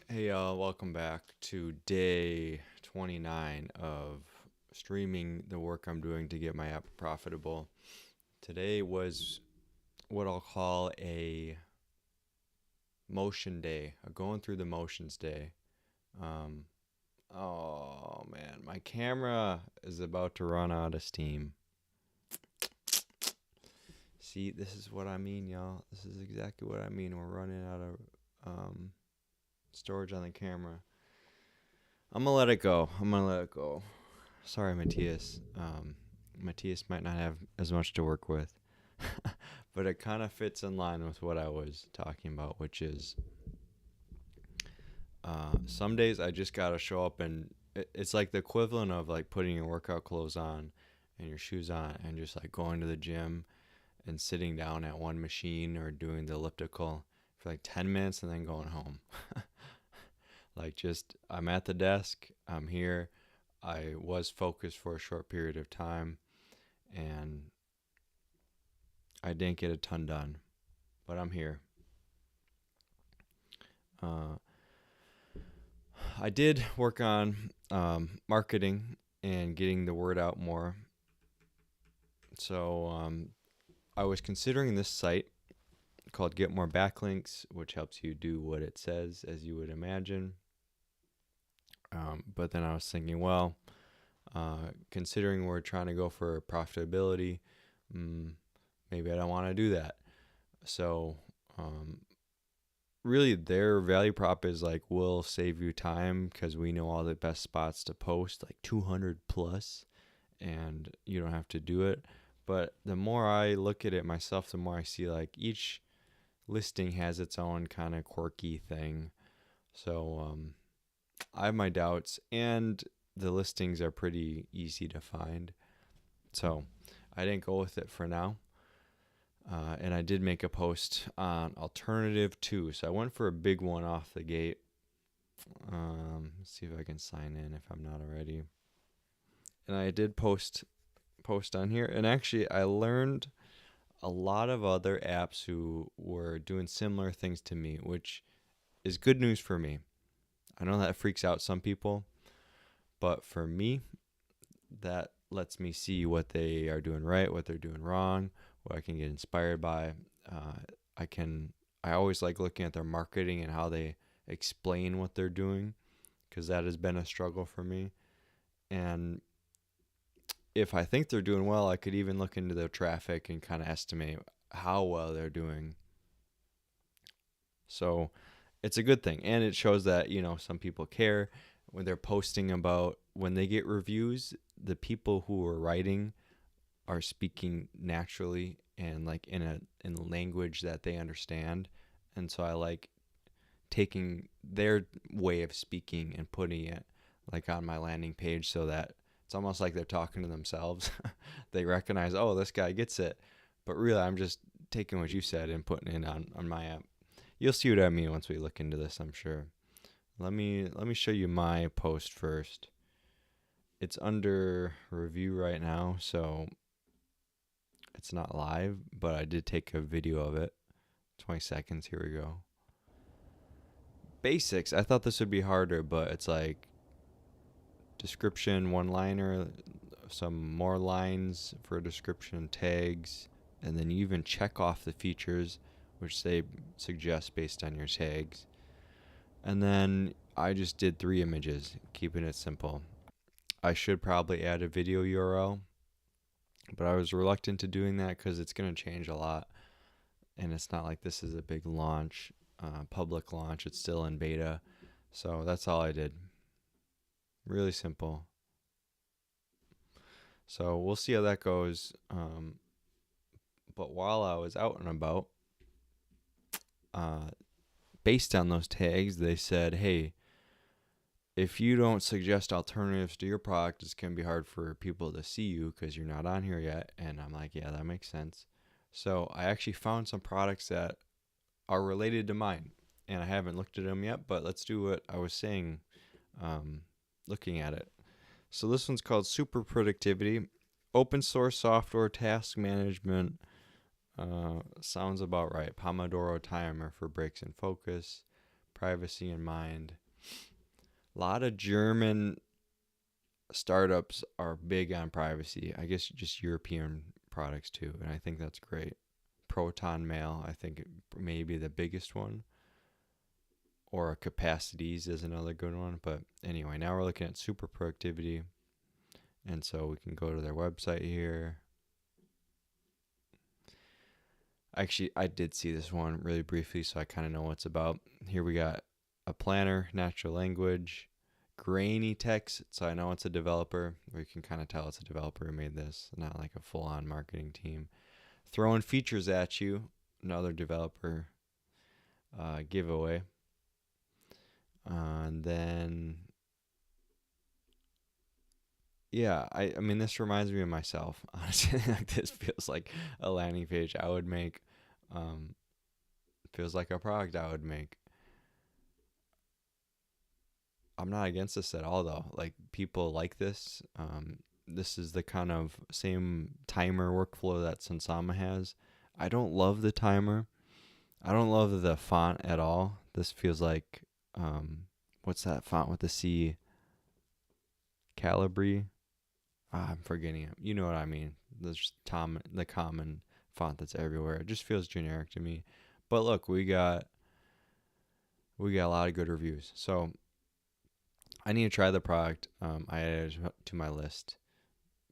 Hey y'all, welcome back to day 29 of streaming the work I'm doing to get my app profitable. Today was what I'll call a motion day, a going through the motions day. Um, oh man, my camera is about to run out of steam. See, this is what I mean, y'all. This is exactly what I mean. We're running out of storage on the camera. I'm gonna let it go. Sorry, Matthias. Matthias might not have as much to work with, but it kind of fits in line with what I was talking about, which is some days I just gotta show up and it's like the equivalent of like putting your workout clothes on and your shoes on and just like going to the gym and sitting down at one machine or doing the elliptical for like 10 minutes and then going home. Like just I'm at the desk, I'm here. I was focused for a short period of time and I didn't get a ton done, but I'm here. Uh, I did work on marketing and getting the word out more. So I was considering this site called Get More Backlinks, which helps you do what it says, as you would imagine. But then I was thinking, well, considering we're trying to go for profitability, mm, maybe I don't want to do that. So really their value prop is like we'll save you time because we know all the best spots to post, like 200 plus, and you don't have to do it. But the more I look at it myself, the more I see like each listing has its own kind of quirky thing. So I have my doubts, and the listings are pretty easy to find. So I didn't go with it for now. And I did make a post on alternative too. So I went for a big one off the gate. Let's see if I can sign in if I'm not already. And I did post on here. And actually, I learned a lot of other apps who were doing similar things to me, which is good news for me. I know that freaks out some people, but for me, that lets me see what they are doing right, what they're doing wrong, what I can get inspired by. Uh, I can. I always like looking at their marketing and how they explain what they're doing, because that has been a struggle for me. And if I think they're doing well, I could even look into their traffic and kind of estimate how well they're doing. So it's a good thing, and it shows that some people care when they're posting about when they get reviews. The people who are writing are speaking naturally and like in a language that they understand. And so I like taking their way of speaking and putting it like on my landing page so that it's almost like they're talking to themselves. They recognize, oh, this guy gets it. But really I'm just taking what you said and putting it on my app. You'll see what I mean once we look into this, I'm sure. Let me show you my post first. It's under review right now, so it's not live, but I did take a video of it. 20 seconds. Here we go. Basics. I thought this would be harder, but it's like description, one liner, some more lines for description, tags, and then you even check off the features which they suggest based on your tags. And then I just did 3 images, keeping it simple. I should probably add a video URL, but I was reluctant to doing that because it's going to change a lot. And it's not like this is a big launch, public launch. It's still in beta. So that's all I did. Really simple. So we'll see how that goes. But while I was out and about, uh, based on those tags, they said, hey, if you don't suggest alternatives to your product, it's going to be hard for people to see you because you're not on here yet. And I'm like, yeah, that makes sense. So I actually found some products that are related to mine. And I haven't looked at them yet, but let's do what I was saying, looking at it. So this one's called Super Productivity. Open source software task management. Sounds about right. Pomodoro timer for breaks and focus. privacy in mind. A lot of German startups are big on privacy. I guess just European products too, and I think that's great. Proton Mail, I think may be the biggest one, or Capacities is another good one. But anyway, now we're looking at super productivity, and so we can go to their website here. Actually, I did see this one really briefly, so I kind of know what it's about. Here we got a planner, natural language, grainy text, so I know it's a developer, or you can kind of tell it's a developer who made this, not like a full-on marketing team. Throwing features at you, another developer giveaway. And then, yeah, I mean, this reminds me of myself. Honestly, like this feels like a landing page I would make. Feels like a product I would make. I'm not against this at all, though. Like, people like this. This is the kind of same timer workflow that Sansama has. I don't love the timer. I don't love the font at all. This feels like, what's that font with the C? Calibri? I'm forgetting it. You know what I mean. The common font that's everywhere. It just feels generic to me. But look, we got a lot of good reviews. So I need to try the product. I added it to my list.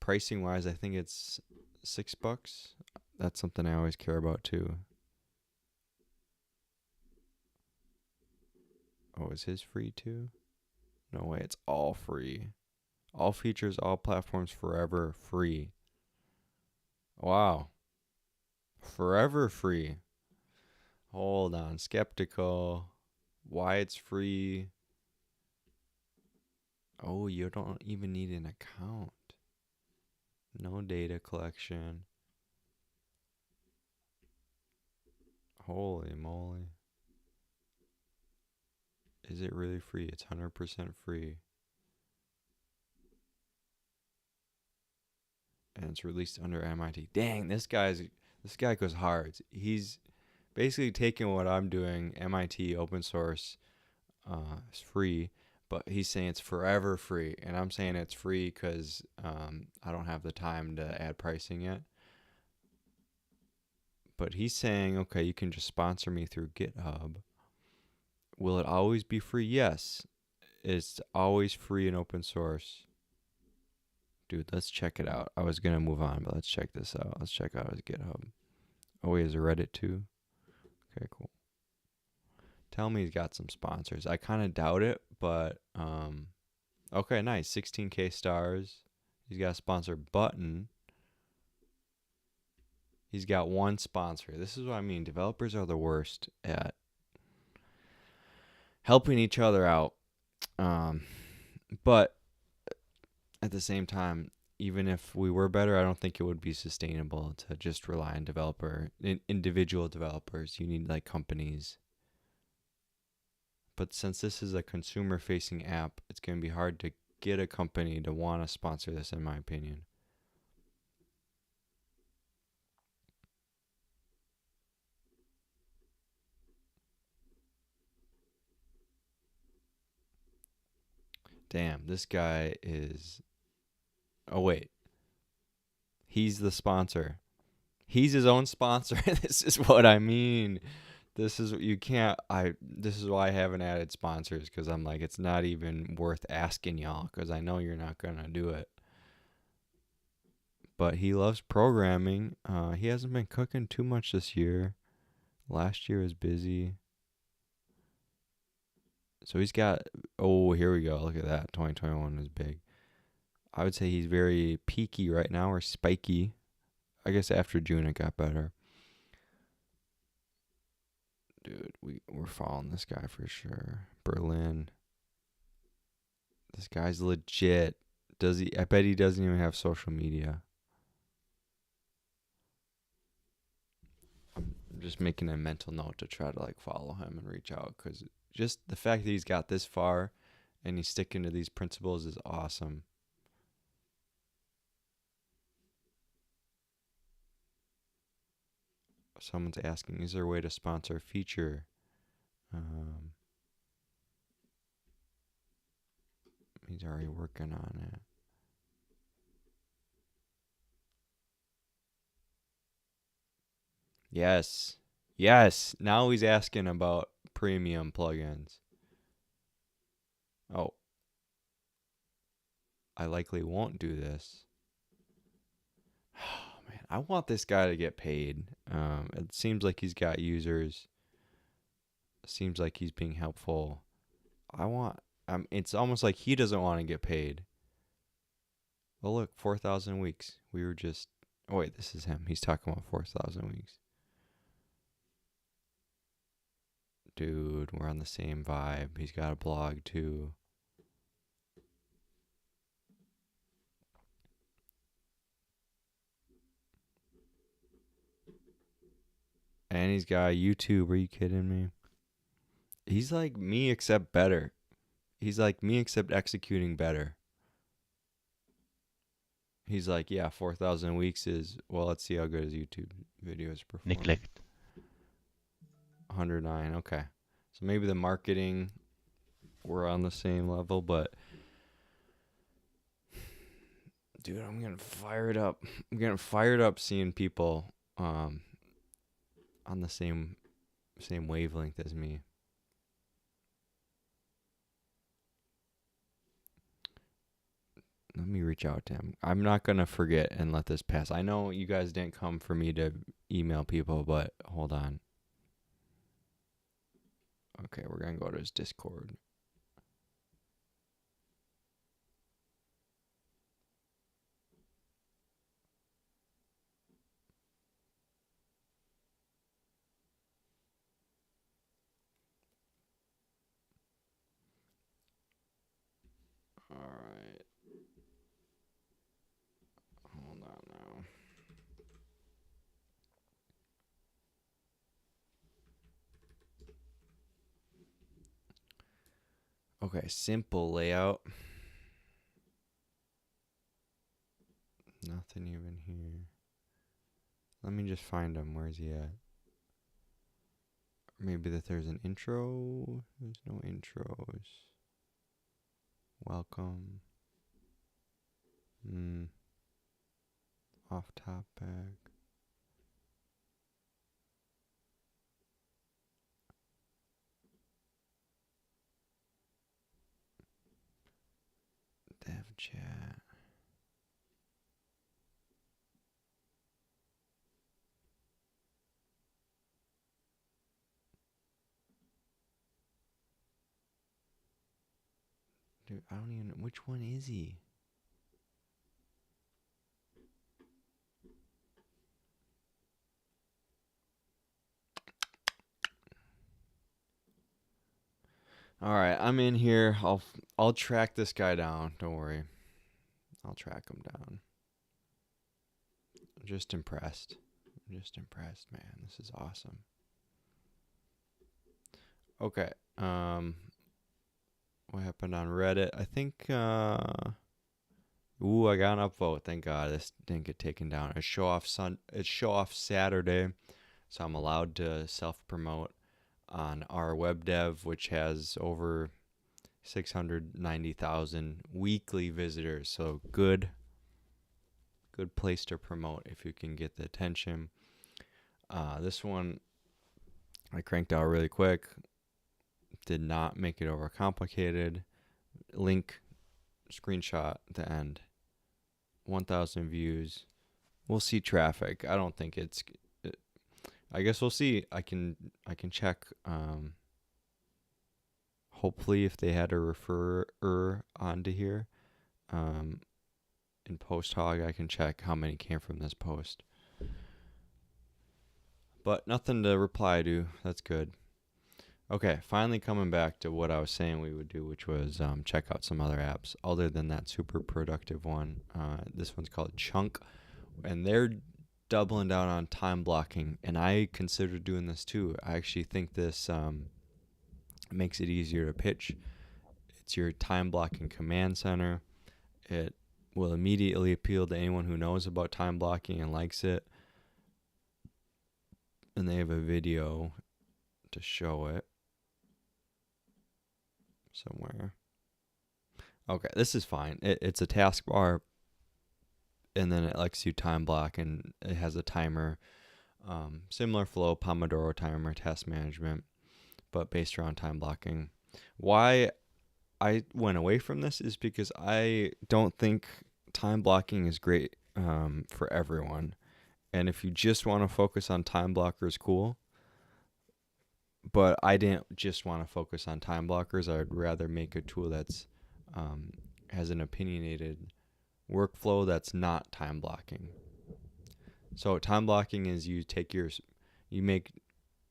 Pricing wise, I think it's $6. That's something I always care about too. Oh, is his free too? No way, it's all free. All features, all platforms, forever free. Wow. Forever free. Hold on. Skeptical. Why it's free. Oh, you don't even need an account. No data collection. Holy moly. Is it really free? It's 100% free. And it's released under MIT. Dang, this guy goes hard. He's basically taking what I'm doing, MIT open source, it's free, but he's saying it's forever free, and I'm saying it's free because I don't have the time to add pricing yet. But he's saying, okay, you can just sponsor me through GitHub. Will it always be free? Yes, it's always free and open source. Dude, let's check it out. I was gonna move on, but let's check this out. Let's check out his GitHub. Oh, he has a Reddit too. Okay, cool. Tell me he's got some sponsors. I kind of doubt it, but okay, nice. 16K stars. He's got a sponsor button. He's got one sponsor. This is what I mean. Developers are the worst at helping each other out. But at the same time, even if we were better, I don't think it would be sustainable to just rely on individual developers. You need like companies. But since this is a consumer-facing app, it's going to be hard to get a company to want to sponsor this, in my opinion. Damn, this guy is... Oh, wait. He's the sponsor. He's his own sponsor. This is what I mean. This is why I haven't added sponsors, because I'm like, it's not even worth asking y'all, because I know you're not going to do it. But he loves programming. He hasn't been cooking too much this year. Last year was busy. So he's got, oh, here we go. Look at that. 2021 is big. I would say he's very peaky right now, or spiky. I guess after June it got better. Dude, we're following this guy for sure. Berlin. This guy's legit. Does he? I bet he doesn't even have social media. I'm just making a mental note to try to like follow him and reach out, because just the fact that he's got this far and he's sticking to these principles is awesome. Someone's asking, is there a way to sponsor a feature? He's already working on it. Yes. Yes. Now he's asking about premium plugins. Oh, I likely won't do this. Oh, man, I want this guy to get paid. It seems like he's got users. Seems like he's being helpful. I want. It's almost like he doesn't want to get paid. Well, look, 4,000 weeks. We were just. Oh wait, this is him. He's talking about 4,000 weeks. Dude, we're on the same vibe. He's got a blog too. And he's got YouTube. Are you kidding me? He's like me except better. He's like me except executing better. He's like, yeah, 4,000 weeks is, well, let's see how good his YouTube videos perform. Neglect. 109, okay. So maybe the marketing, we're on the same level, but dude, I'm getting fired up. I'm getting fired up seeing people on the same wavelength as me. Let me reach out to him. I'm not going to forget and let this pass. I know you guys didn't come for me to email people, but hold on. Okay, we're going to go to his Discord. All right. Hold on now. Okay, simple layout. Nothing even here. Let me just find him. Where's he at? Maybe that there's an intro. There's no intros. Welcome. Off topic. Dev chat. Dude, I don't even know. Which one is he? All right, I'm in here. I'll track this guy down. Don't worry. I'll track him down. I'm just impressed. Man. This is awesome. Okay. What happened on Reddit? I think ooh, I got an upvote. Thank God this didn't get taken down. It's show off Saturday, so I'm allowed to self-promote on our web dev, which has over 690,000 weekly visitors. So good place to promote if you can get the attention. This one I cranked out really quick. Did not make it over complicated. Link, screenshot at the end. 1,000 views. We'll see traffic. I don't think it's. I guess we'll see. I can check. Hopefully, if they had a referrer onto here, in post hog, I can check how many came from this post. But nothing to reply to. That's good. Okay, finally coming back to what I was saying we would do, which was check out some other apps other than that super productive one. This one's called Chunk, and they're doubling down on time blocking, and I consider doing this too. I actually think this makes it easier to pitch. It's your time blocking command center. It will immediately appeal to anyone who knows about time blocking and likes it. And they have a video to show it somewhere. Okay, this is fine. It's a taskbar, and then it lets you time block, and it has a timer. Similar flow, Pomodoro timer, task management, but based around time blocking. Why I went away from this is because I don't think time blocking is great for everyone. And if you just want to focus on time blockers, cool. But I didn't just want to focus on time blockers. I'd rather make a tool that's has an opinionated workflow that's not time blocking. So time blocking is you make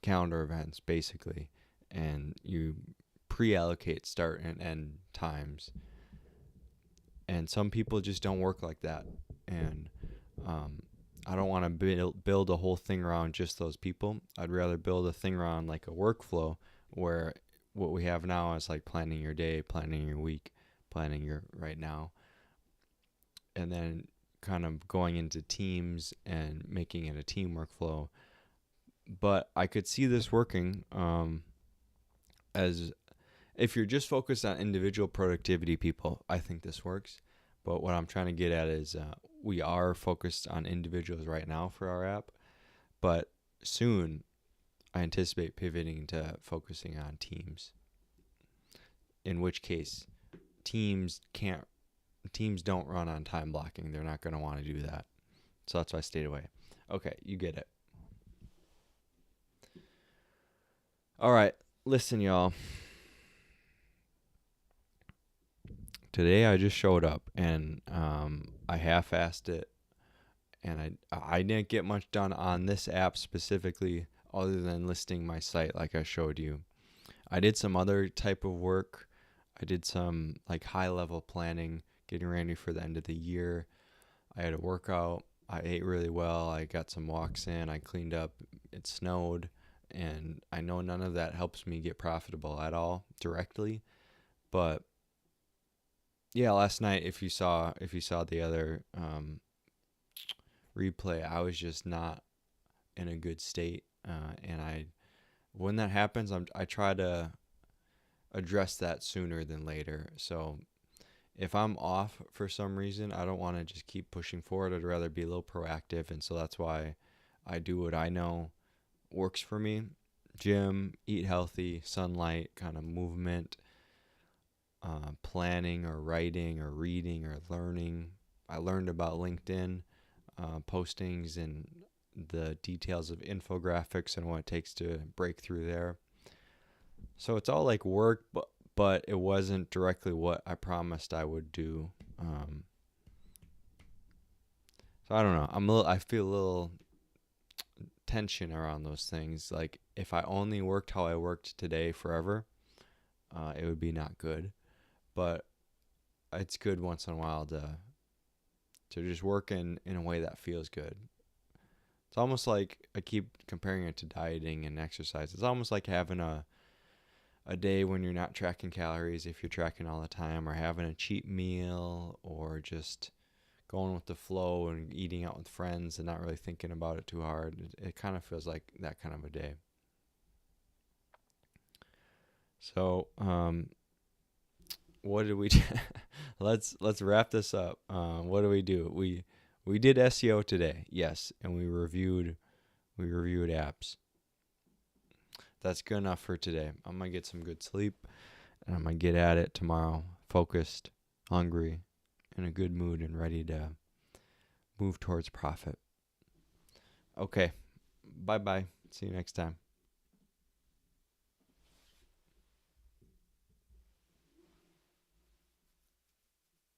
calendar events basically, and you pre-allocate start and end times. And some people just don't work like that. And I don't want to build a whole thing around just those people. I'd rather build a thing around like a workflow where what we have now is like planning your day, planning your week, planning your right now, and then kind of going into teams and making it a team workflow. But I could see this working as if you're just focused on individual productivity people. I think this works. But what I'm trying to get at is we are focused on individuals right now for our app, but soon I anticipate pivoting to focusing on teams. In which case, teams don't run on time blocking. They're not going to want to do that. So that's why I stayed away. Okay, you get it. All right, listen, y'all. Today I just showed up and I half-assed it, and I didn't get much done on this app specifically other than listing my site like I showed you. I did some other type of work. I did some like high-level planning, getting ready for the end of the year. I had a workout. I ate really well. I got some walks in. I cleaned up. It snowed, and I know none of that helps me get profitable at all directly, but yeah, last night if you saw the other replay, I was just not in a good state, and when that happens, I try to address that sooner than later. So if I'm off for some reason, I don't want to just keep pushing forward. I'd rather be a little proactive, and so that's why I do what I know works for me: gym, eat healthy, sunlight, kind of movement. Planning or writing or reading or learning. I learned about LinkedIn postings and the details of infographics and what it takes to break through there. So it's all like work, but it wasn't directly what I promised I would do. So I don't know. I feel a little tension around those things. Like if I only worked how I worked today forever, it would be not good. But it's good once in a while to just work in a way that feels good. It's almost like I keep comparing it to dieting and exercise. It's almost like having a day when you're not tracking calories if you're tracking all the time, or having a cheat meal, or just going with the flow and eating out with friends and not really thinking about it too hard. It kind of feels like that kind of a day. So, what did we do? let's wrap this up. What do? We did SEO today, yes, and we reviewed apps. That's good enough for today. I'm gonna get some good sleep, and I'm gonna get at it tomorrow, focused, hungry, in a good mood, and ready to move towards profit. Okay, bye bye. See you next time.